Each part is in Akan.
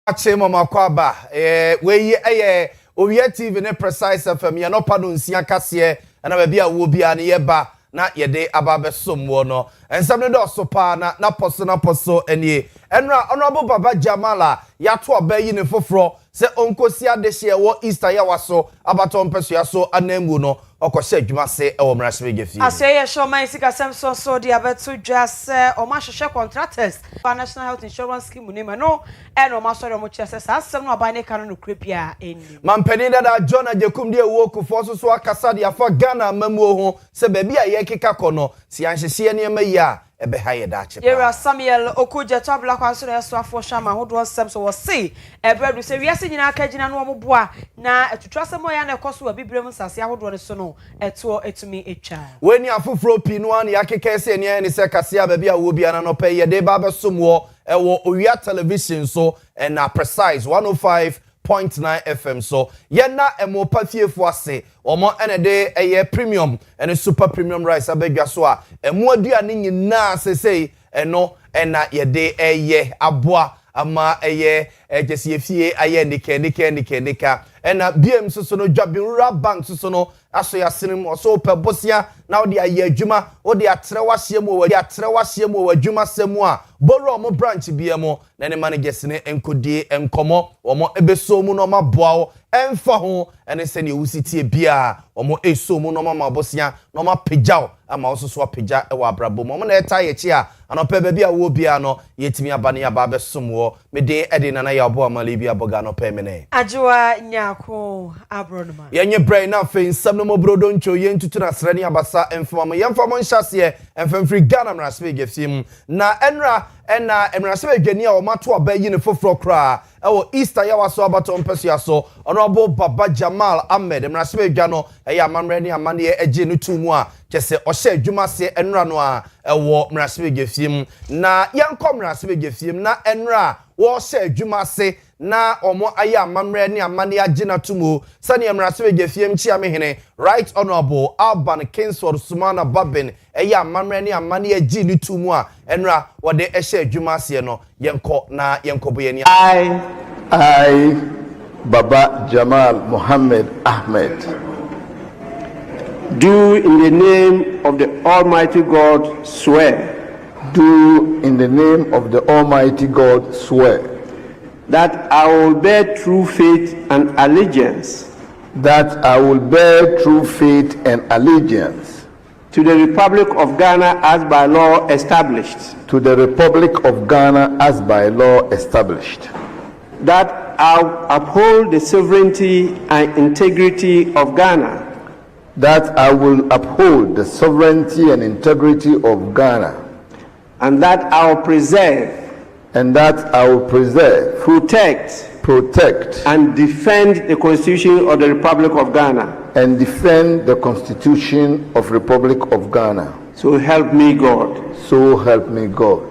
Achema makwaba we Owia TV ne Precise FM ye no pado Owia Kaseɛ na ba bia wo bia ne ye ba na ye de aba besom wo no ensam ne do so pa na poso enie enra honorable Baba Jamala ya to obayi ne foforo se onkosi adehye wo Easter ya waso abaton peso ya so anambu no okose adwuma se e wo mrasebe gefie aseye shoman sika semso so dia betu just o ma hwehwe contractors National Health Insurance Scheme ne no e no ma sori mo chese sa asem no aba ne ka no krepia eni mampeni dada John Ajekum de wo kufo so akasa de afa Ghana mamuo ho se ba bia ye keka kono si anhyehye ne ma yi a ebe ha ye da che Yera Samuel Okuje to abla kwa so so afo shama hodo sem so wo se ebredu se wiase nyina aka gina no omoboa na etutwase mo ya na ekoso wa bibrem sase ahodo ne so no eto etumi etwa weni afoforo pi no an yakeka se ne se kase a ba bia wo bia na no pe ye de ba besom wo ewo Owia television so na Precise 105.9 FM so yena emo pafiefo ase omo enede eye premium ene super premium rice abegwa so a emo aduane nyina sesei eno ena yede eye aboa ama eye ejesi efie aye nika ena biem so no dwabinra bank so no aso ya sinem oso pebosia na odi aye adwuma odi atrewahye mu adwuma semu a boro mo branch biemo na ne managers ne enkodi enkomo omo ebeso mu no maboa emfa ho ene se ne wusitie bia omo eso mu no mabosia no mapejao ama ososo apeja e wa brabo mo na eta ye chi a anope ba bia wo bia no yetimi abane ya ba besomwo mede ede na ya obo amale bia boga no pemene ajiwa nyako abronoma yenye brain na fe nsam no mobrodo ncho ye ntutu na srani abasa emfama yemfama nhyase emfamfri Ghana mrasbe gefim na ena emrasbe dwani a o mato abayi ne foforo kra ewo Easter ya waso abaton peso ya so honorable Baba Jamal Ahmed emrasbe dwa no eya amamre ne amane eje no tumu a chese ohye adwuma se enra no a ewo mrasbe gefim na yankom mrasbe gefim na enra wo ohye adwuma se na omo aya amamre ne amane agina tumu sane emrasbe gefim chia mehene right honorable Alban Kingsford Sumana Babin eya amamre ne amane agi no tumu a enra wode ehye adwuma se no yenko na yenkobo ye I, Baba Jamal Mohammed Ahmed, do in the name of the Almighty God swear. Do in the name of the Almighty God swear. That I will bear true faith and allegiance. That I will bear true faith and allegiance. To the Republic of Ghana as by law established. To the Republic of Ghana as by law established. That I will uphold the sovereignty and integrity of Ghana. That I will uphold the sovereignty and integrity of Ghana. And that I will preserve. And that I will preserve. Protect. And defend the Constitution of the Republic of Ghana. And defend the Constitution of Republic of Ghana. So help me God. So help me God.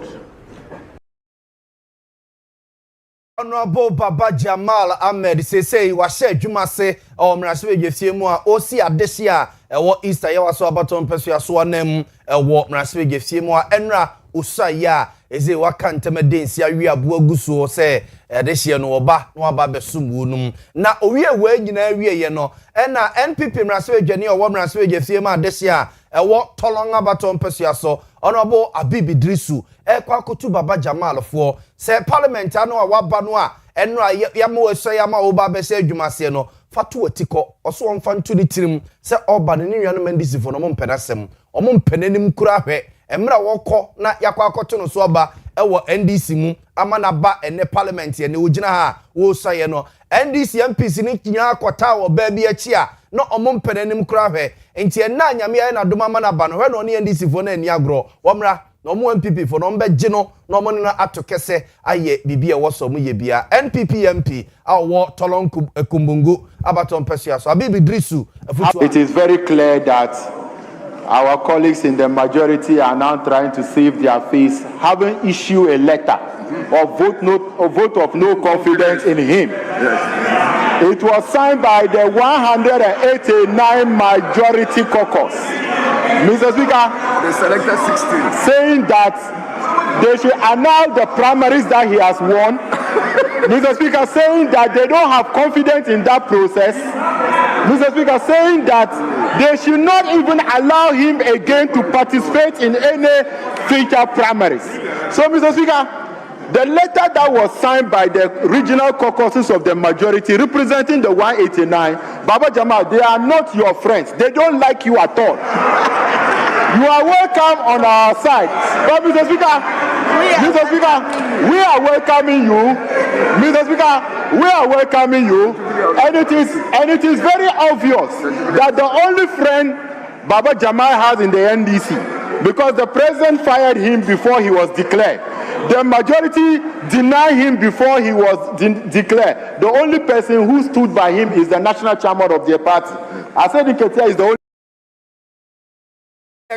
Honorable Baba Jamal Ahmed say wa share adwuma se o mrasebe gefie mu a osi adehye a ewo Easter ya waso abaton peso ya so anam ewo mrasebe gefie mu a enra usaya eze waka ntemedensi awi abo aguso se adehye no oba no aba besum num na owie we nyina awie ye no na NPP mrasebe dwane o mrasebe gefie mu adehye a ewo tolong abaton peso ya so honorable Abibi Drisu kwa kotu Baba Jamal fo se parliament anu a waba no a enra yamo eso yama oba be se adwumase no fatu atiko oso wonfa ntu ni tirim se oba ne nnuano mandisi fo no mo mpedasem omo mpenanim kura hwe emra wokọ na yakwa akoto no so oba ewo NDC mu amana ba ene parliament ye ne ogina ha wo so ye no NDC MPs ni kinya akota wo ba bi achi a no omo mpenanim kura hwe enti na nyame ya na doma mana ba no hwe no ne NDC fo na ani agro womra no mo MPP fo no mbeji no no mo na atokese aye bibia wo so mo ye bia NPP MP awo tolon kumbungu abaton pesia so Abibi Drisu. It is very clear that our colleagues in the majority are now trying to save their face, having issued a letter or vote of no confidence in him. Yes. It was signed by the 189 majority caucus. Mr. Speaker, they selected 16, saying that they should announce the primaries that he has won Mr. Speaker, saying that they don't have confidence in that process. Mr. Speaker, saying that they should not even allow him again to participate in any future primaries. So, Mr. Speaker, the letter that was signed by the regional caucuses of the majority representing the 189, Baba Jamal, they are not your friends. They don't like you at all. You are welcome on our side. But Mr. Speaker, we are welcoming you. Mr. Speaker, we are welcoming you. And it is very obvious that the only friend Baba Jamal has in the NDC, because the president fired him before he was declared. The majority denied him before he was declared. The only person who stood by him is the national chairman of their party. I said Kaseɛ is the only.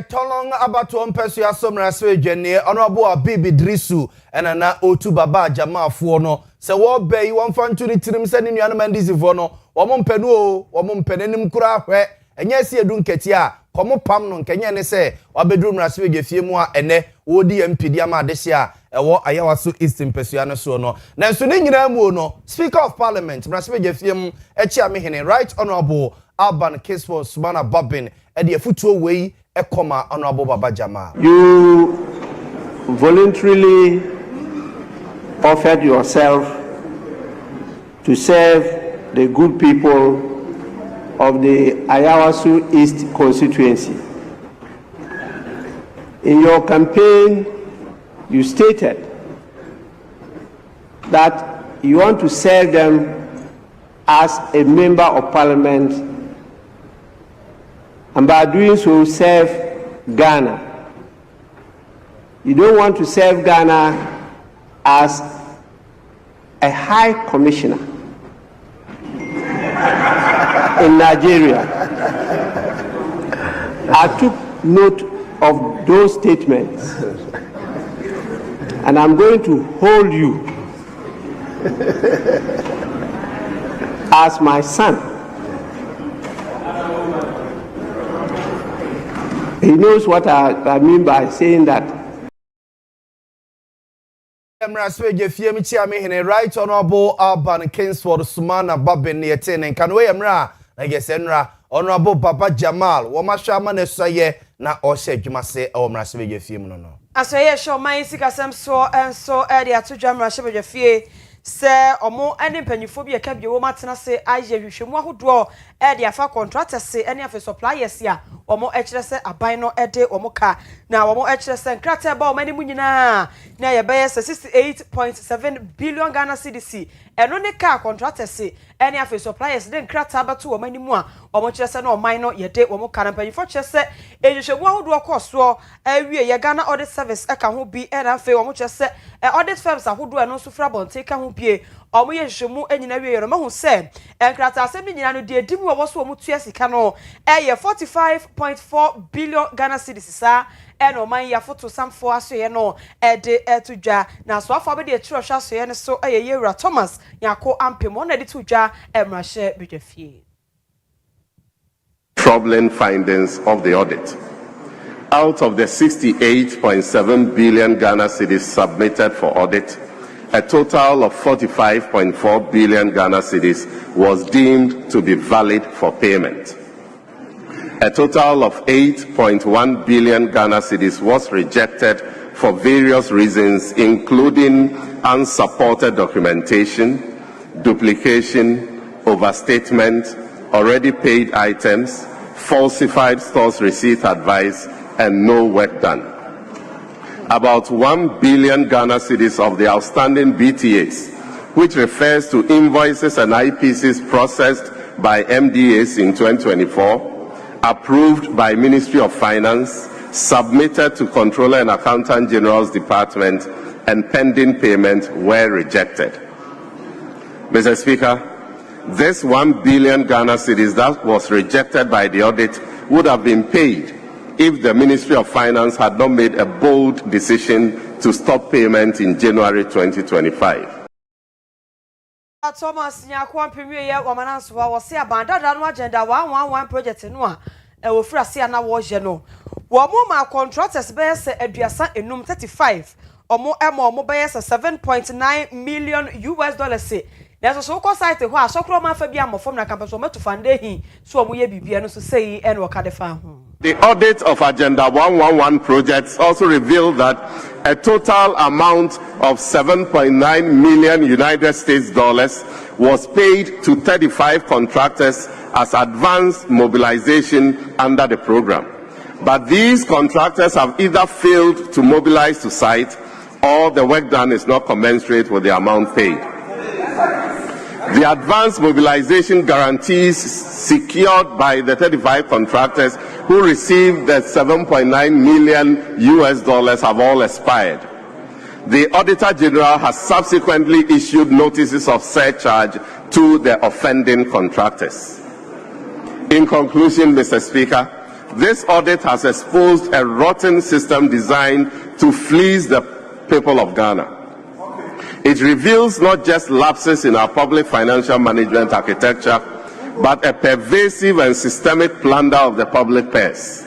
Tolong abato mpesu ya somra so edwane honorable Abibi Drisu na otu baba jamafo no se wo bai won fantu ni tirim se ni nuanu mandizifo no wo mo mpenu o wo mo mpenenim kura ahwe enye se edu nketi a komo pam no nkenye ne se wabedru mrase wegefie mu a ene wodi mpidi ama adehye a ewo ayawaso east mpesu ya no so no nanso ne nyina mu no speaker of parliament mrase wegefie mu echi amehene right honorable Owia Kaseɛ Sumana Babin e de afutuo wei ekoma honorable Baba Jamal. You voluntarily offered yourself to serve the good people of the Ayawaso East constituency. In your campaign, you stated that you want to serve them as a member of parliament, and by doing so serve Ghana. You don't want to serve Ghana as a high commissioner in Nigeria. I took note of those statements, and I'm going to hold you as my son. He knows what I mean by saying that. Right honorable Owia Kaseɛ Sumana Babin ne yete kan we emra na gesenra honorable Baba Jamal wo mahwa na soye na o hye adwuma se o mra se begefie mu no asoye show man sikasem so enso e de atodwa mra hye begefie se omo ene mpanyifo bi eka bie wo matena se aye hwehwemu ahodo e de afa contractors se ene afa suppliers ya omo ekire se aban no ede omo ka na omo ekire se nkrata ba omo ani mu nyina na ye beye 68.7 billion Ghana cedis eno ne ka contractors se ene afa suppliers de nkrata ba to omo ani mu a omo kire se na oman no ye de omo ka na mpanyifo kire se ehwehwemu ahodo koso awie ye Ghana audit service eka ho bi e na afa omo kire se audit firms ahodo eno so fra bonte ka ho bie omo ye hwehwemu anyina wie ye no mahu se nkrata asem ni nyina no de edimu wo so omo tua sika no ye 45.4 billion Ghana cedis sa eno man ya foto samfo asoye no de etudwa na so afo be de etiro hwa asoye ne so ye Yewura Thomas yako ampemo na de tudwa emrahye bedwafie. Troubling findings of the audit. Out of the 68.7 billion Ghana cedis submitted for audit, a total of 45.4 billion Ghana cedis was deemed to be valid for payment. A total of 8.1 billion Ghana cedis was rejected for various reasons, including unsupported documentation, duplication, overstatement, already paid items, falsified stores receipt advice, and no work done. About 1 billion Ghana cedis of the outstanding BTAs, which refers to invoices and IPCs processed by MDAs in 2024, approved by Ministry of Finance, submitted to Controller and Accountant General's Department, and pending payment were rejected. Mr. Speaker, this 1 billion Ghana cedis that was rejected by the audit would have been paid if the Ministry of Finance had not made a bold decision to stop payment in January 2025. Thomas Nyakwa premier ye womananso wa wo se abanda da no agenda 111 project no a e wo frase na wo je no wo mo ma contractors be se aduasa enum 35 omo bɛyɛ 7.9 million US dollars say there's so ko site ho a sokro ma fa bi amofom na campus o metu fande hi so omo ye bibia no so sei e no ka de fa ho. The audit of Agenda 111 projects also revealed that a total amount of 7.9 million United States dollars was paid to 35 contractors as advance mobilization under the program. But these contractors have either failed to mobilize to site or the work done is not commensurate with the amount paid. The advance mobilization guarantees secured by the 35 contractors who received the 7.9 million US dollars have all expired. The Auditor General has subsequently issued notices of surcharge to the offending contractors. In conclusion, Mr. Speaker, this audit has exposed a rotten system designed to fleece the people of Ghana. It reveals not just lapses in our public financial management architecture, but a pervasive and systemic plunder of the public purse.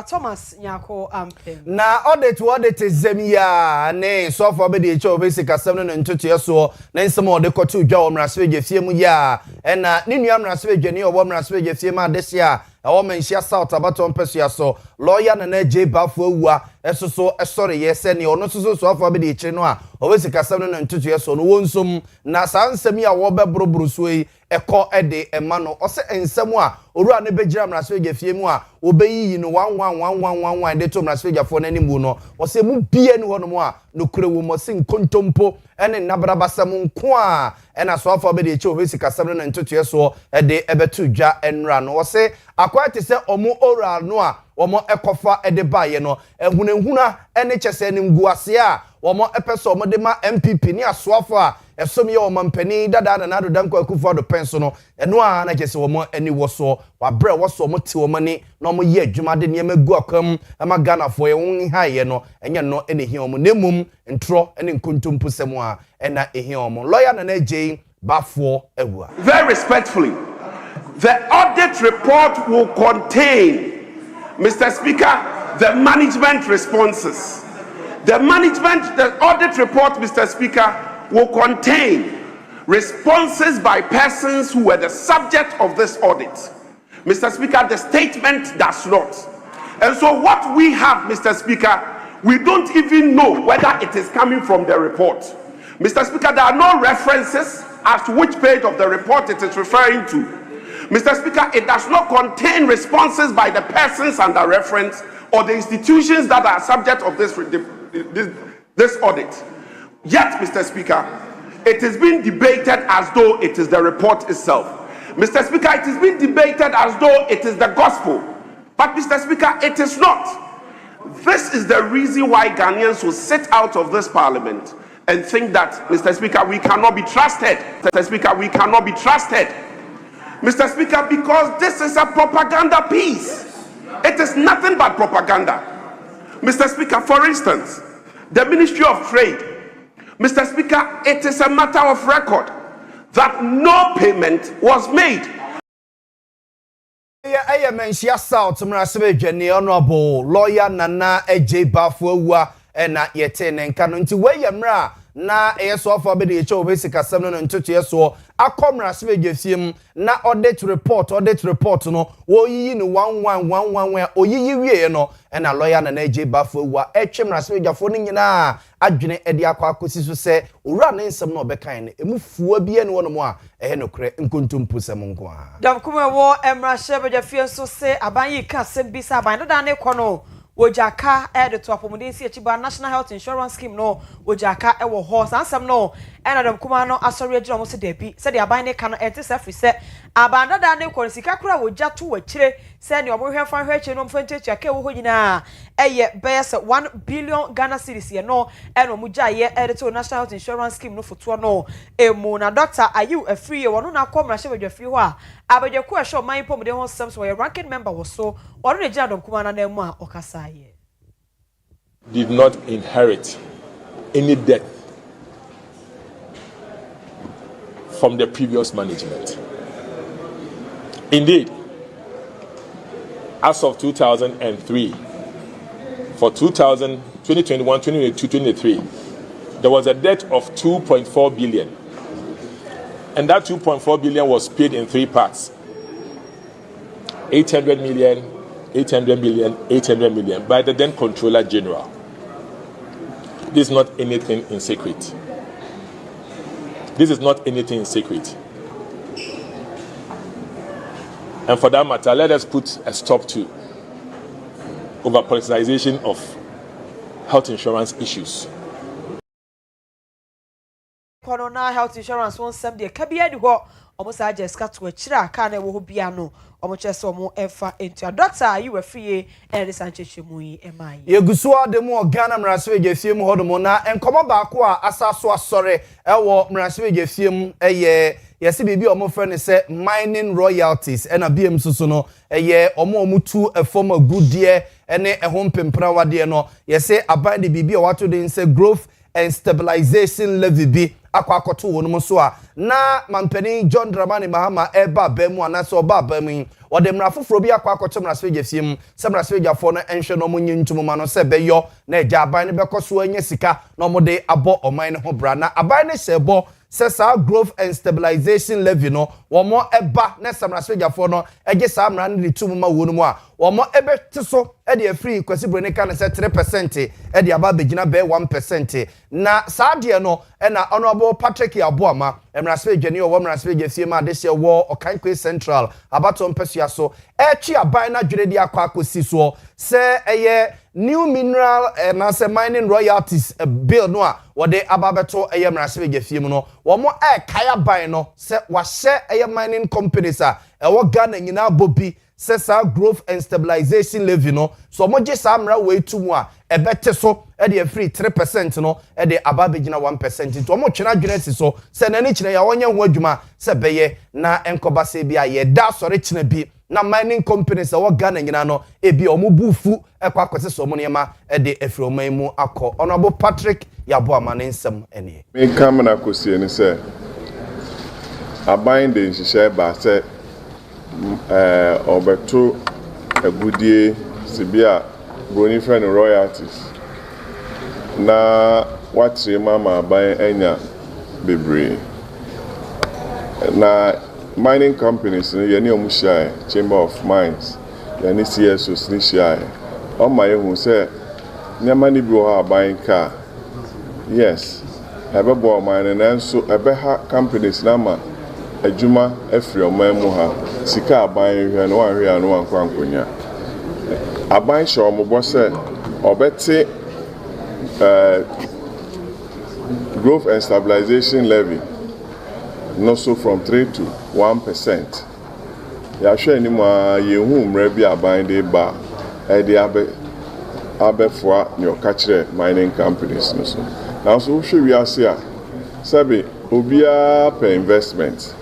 Thomas Nyako Ampem. Na audit zemia ne so for be the cho basic asem no ntoto so na nsem ode koto dwa omrase gefie mu ya na ne nua omrase dwane obo omrase gefie ma desia ewo menhia south abaton pesua so lawyer na J bafo awua esoso esore ye se ne ono soso so for be the chire no a obasic asem no ntoto so no wonsum na sansem ya wo be brobro so yi eko ede ema no ose ensem a oru ane begira omrase gefie mu a obeyi no 111111 de to omrase gefo na nimu no ose mu bie ni hono mu a no kure wo mo se nkontompo ene nabrabasam nko a ena so afọ be de che obasika asem no ntoto so ede ebetu dwa enra no ose akwate se omo ora no a omo ekofa ede baaye no ehunehuna ene chese nimgu ase a omo epeso omo de ma MPP ni asoafo a esomi ye omo mpani dada na nado danko akufo do penso no eno a na chese omo eni woso wabre woso omo ti omo ni na omo ye adwuma de ne magu akwam ama Ghana fo ye won haye no enye no ene hi omo nemum ntro ene nkontompo semu a ena ehi omo lawyer na J bafo awua. Very respectfully, the audit report will contain, Mr. Speaker, the management responses. The audit report, Mr. Speaker, will contain responses by persons who were the subject of this audit. Mr. Speaker, the statement does not. And so what we have, Mr. Speaker, we don't even know whether it is coming from the report. Mr. Speaker, there are no references as to which page of the report it is referring to. Mr. Speaker, it does not contain responses by the persons under reference or the institutions that are subject of this audit. Yet, Mr. Speaker, it is being debated as though it is the report itself. Mr. Speaker, it is being debated as though it is the gospel. But, Mr. Speaker, it is not. This is the reason why Ghanaians will sit out of this parliament and think that, Mr. Speaker, we cannot be trusted. Mr. Speaker, we cannot be trusted. Mr. Speaker, because this is a propaganda piece. It is nothing but propaganda. Mr. Speaker, for instance, the Ministry of Trade. Mr. Speaker, it is a matter of record that no payment was made. I mention South Mrasebe Jenny Honorable Lawyer Nana J bafo awua na yete ne nka no nti we yemra na yeso afọ be de che obasika asem no ntoto yeso akomra sebe gefiem na audit report no wo yiyi ni 1111 oyiyi wie no na lawyer na J bafo awua etwemra sebe gafo no nyina adwene ede akwa akosi so se owura ne nsem no obekan ne emufuwa bia ne wono a no kre nkontompo sem nko a dam kuma wo emra sebe gafie so se aban yi ka sem bisa aban no da ne kono Ojaka the top of the National Health Insurance Scheme no Ojaka ewo horse ansem no enadam kuma no asori agiro mo se debi se de aban ne ka no ete se free se abanda da ne kwon sika kura woja to wachire se ne obohwe fa hweche no mfantechi aka wo nyina eye bese 1 billion Ghana cedis ye no eno muja ye to National Health Insurance Scheme no foto no emu na doctor ayu afri ye wono na komra hye badwafri ho a abadwaku a show man pom de ho sem so ye ranking member wo so wono ne jadom kuma na mu a okasa ye did not inherit any debt from the previous management. Indeed, as of 2003, for 2021, 2022, 2023, there was a debt of 2.4 billion. And that 2.4 billion was paid in 3 parts. 800 million, 800 million, 800 million by the then Controller General. This is not anything in secret. This is not anything in secret. And for that matter, let us put a stop to over-politicization of health insurance issues. Corona health insurance won some de kabia di ho almost just cut to a chira can wo biano almost just some efa into a doctor you were free and the Sanchez Mui emai Yegusua de mo Ghana mraswe gefiem hodomo na enkomo baako a asaso asore ewo mraswe gefiem yesi bibi omo frɛ se mining royalties ena biem susu no omo tu efom agudie ene ehom pempra wade no yesi aban de bibi wato de se growth and stabilization levy bi akwakoto wonum so a na mampani John Dramani Mahama eba bemu anase oba bemu wode mrafoforo bi akwakoto mraswe gefiem se mraswe gafo no enhwe no monyi ntumuma no se beyo na eja aban ne bekoso anya sika na omode abo oman ne ho bra na aban ne sebo sa growth and stabilization levy no womo eba na samraswe gafo no ege sa amra ne tumuma wonum a womo ebete so e de free kwasi brone kan se 3% e de aba begina be 1% na sa de no e na honorable Patrick Yaboama emraswe geni o mraswe gefie ma de se wo Okankwe Central abaton pesua so e twi aban na dwere de akwa akosi so se eye new mineral na se mining royalties bill no a wode ababeto eye mraswe gefie mu no womo kaya ban no se wahye eye mining companies a wo Ghana nyina bobi se sa growth and stabilization levy no so mo je sa mra we tumu a ebete so e de free 3% no e de ababegina 1% to mo twena dwenesi so se na ni kire ya wonye ho adwuma se beye na enkoba se bia ye da sore kina bi na mining companies wo Ghana nyina no e bi omo bufu ekwa kwese so mo nema e de efri oman mu akọ honorable Patrick Yaboama ne nsem ene me kam na kosie ni se aban de nhihye ba se obeto agudie sibia broni friend royalties na watre mama aban enya bebre na mining companies ni yeni omushia Chamber of Mines yeni CSOs ni shia o ma yehu se nyama ni bi ho aban ka yes ebe bo mine na nso ebe ha companies na ma adwuma afri oman mu ha sika aban hwe no anhwe anu ankwankonya aban sho mo bo se obete growth and stabilization levy no so from 3 to 1%. Ya hwe ni ma yehu mra bi aban de ba e de abefua ne okachire mining companies no so now so hwe wi ase a sabe obia per investment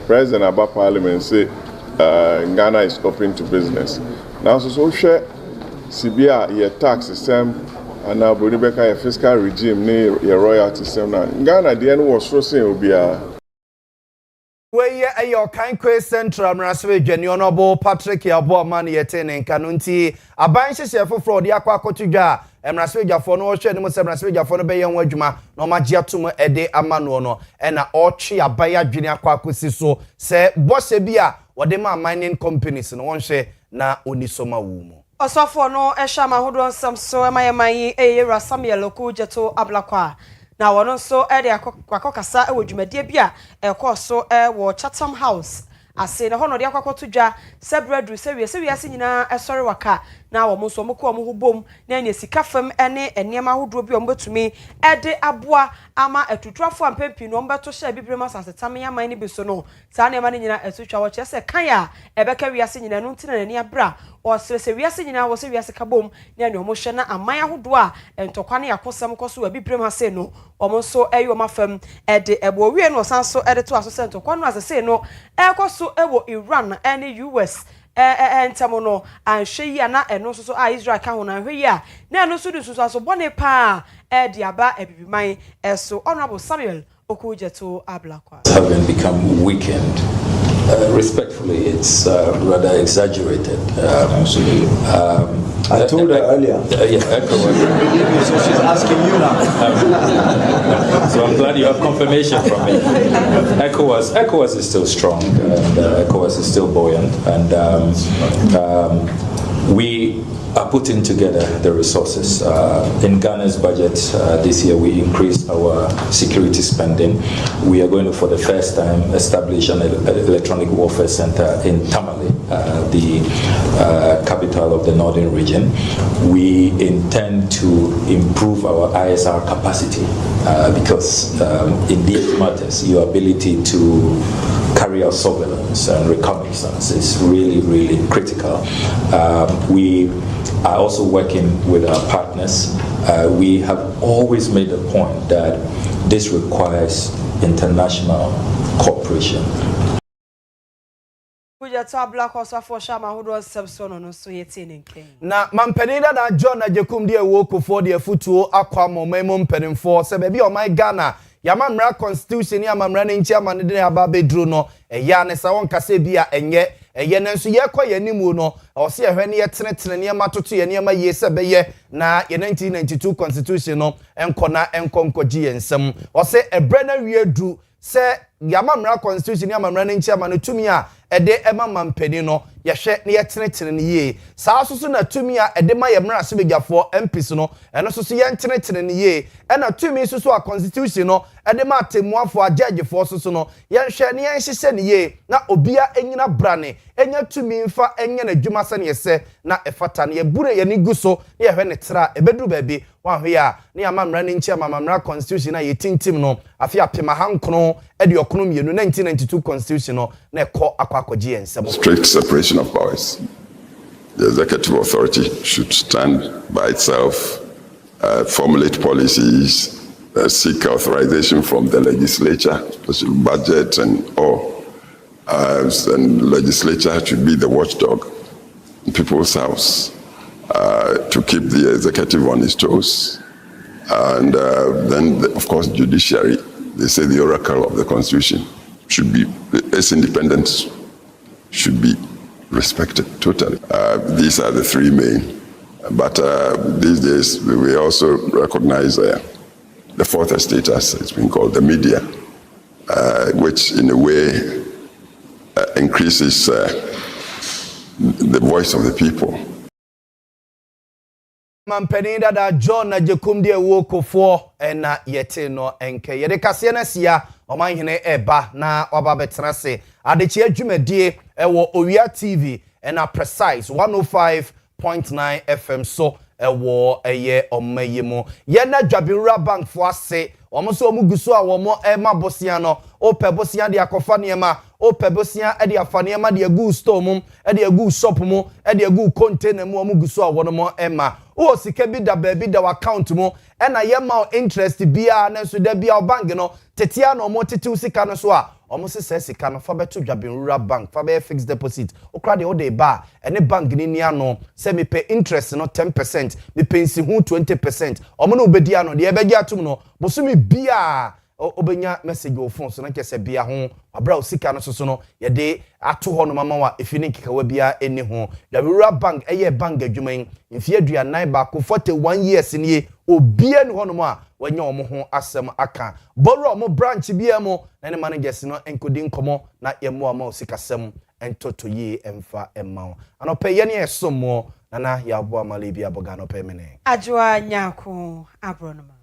President Aba Parliament say Ghana is open to business. Now so hwe sibia ye tax system and now Bodibeka ye fiscal regime ni ye royalty system na Ghana the end was so saying obia we ye ayo Okankwe Central mraswe geni honorable Patrick Yaboama ne yetene nkano nti aban hyehye foforo de akwa akotudwa mraswe gyafo no hwe ne mo se mraswe gyafo no be ye ho adwuma no magye atom ede amano no e na otwe aban adwene akwa akosi so se bose bi a wode ma mining companies no wonhwe na onisoma wu mu Osofo no ehwa mahodo nsam so emayeman eyera Samuel Okujeto Ablakwa na wono so e de akokasa e wodwumadie bia e so wo Chatham House ase na hono de akwakotodwa sebredu se nyina esore waka na wo mo so mo ko mo hubom na nya sika fam ene enema hodo bi o mbetumi e de aboa ama etutuafo ampempi no mbeto hye bibrem asasetam yaman ne bi so no sa na ema ne nyina etutwa wo chese kan ya ebeka wiase nyina no ntina nani abra o sese wiase nyina wo se wiase kabom na nya mo hye na aman ahodo a entokwa ne yakosam koso wa bibrem ase no omo so eyo mafam e de ebo wie no san so e de to aso se entokwa no asese no e koso ewo Iran ene US entamo no anhwe yi na eno so Israel ka ho na hwe yi a na eno so dusu so bone pa di aba ebibiman eso honorable Samuel Okujeto Ablakwa have become weakened Respectfully, it's rather exaggerated. Absolutely. I told her earlier. Yeah, ECOWAS. So she's asking you now. So I'm glad you have confirmation from me. ECOWAS is still strong, and ECOWAS is still buoyant, and we are putting together the resources. In Ghana's budget this year, we increased our security spending. We are going to, for the first time, establish an electronic warfare center in Tamale, the capital of the northern region. We intend to improve our ISR capacity because in these matters, your ability to carry out surveillance and reconnaissance is really, really critical. We are also working with our partners. We have always made the point that this requires international cooperation. Na mampenida na John na Jekum die wo kofo de afutuo akwa momemo mpenimfo se bebi o my Ghana yamamra constitution ya mamra ne nchi amane de aba bedru no eya ne sa won kase bia enye eye nanso ye kwa yanimu no o se ehwe ne ye tenetene ne matoto ye ne ma ye se beye na ye 1992 constitution no enkona enkonkoji yensem o se ebre na wie du se yamamra constitution ya mamra ne nchi amane tumi a ede ema mampeni no yehwe ne yetenetene ne ye saa soso na tumi a ede ma yemra se begafo MPs no eno soso ye ntenetene ne ye ena tumi soso a constitution no ede ma temuafo a judge fo soso no yehwe ne yenhyehyɛ ne ye na obia enyina brane enya tumi mfa enye na dwuma se ne yese na efata ne yebure ye ne guso ne yehwe ne tra ebedu baabi wanhwe ya ne amamra ne nchi amamra constitution na yetintim no afi apema hankono ede okono mienu 1992 constitution no na ekɔ strict separation of powers. The executive authority should stand by itself, formulate policies, seek authorization from the legislature, budget and all. And legislature should be the watchdog in people's house to keep the executive on its toes. And then, of course, judiciary, they say the oracle of the constitution, should be, its independence should be respected totally. These are the three main. But these days, we also recognize the fourth estate, as it's been called, the media, which in a way increases the voice of the people. Mampenida da John na Jekum die wo kofo na yete no enke yede kase na sia omanhene eba na waba betena se adechi adwumadie ewo Owia TV na precise 105.9 FM so ewo eye omayemo ye na dwabewura bank fo ase omo so omuguso a womo ema bosia no ope bosia de akofa niema ope bosia de afa niema de agu store mum de agu shop mu de agu container mu omuguso a wono mo ema o sika bi da ba bi da account mu na ye ma interest bia na so da bia bank no tetia no mo tete sika no so a omo se sika no fa beto dwabenrura bank fa be fixed deposit okra de o de ba ene bank ni nia no se me pay interest no 10% me pensi hu 20% omo no obedi ano de e be gya tum no bosumi bia obenya message o phone so na kese bia ho abra sika no so no ye de ato ho no mama wa efini kikawa bia eni ho dwabenrura bank eye bank adwuman mfie aduanan ba ko 41 years ni obia ni ho no a wanya omo ho asem aka boru omo branch bia mo na ne managers no enkodi nkomo na yemo ama osikasem entoto yi emfa emma anope ye ne esomo na ya bo amale bia boga no pe mene ajwa nyako abronoma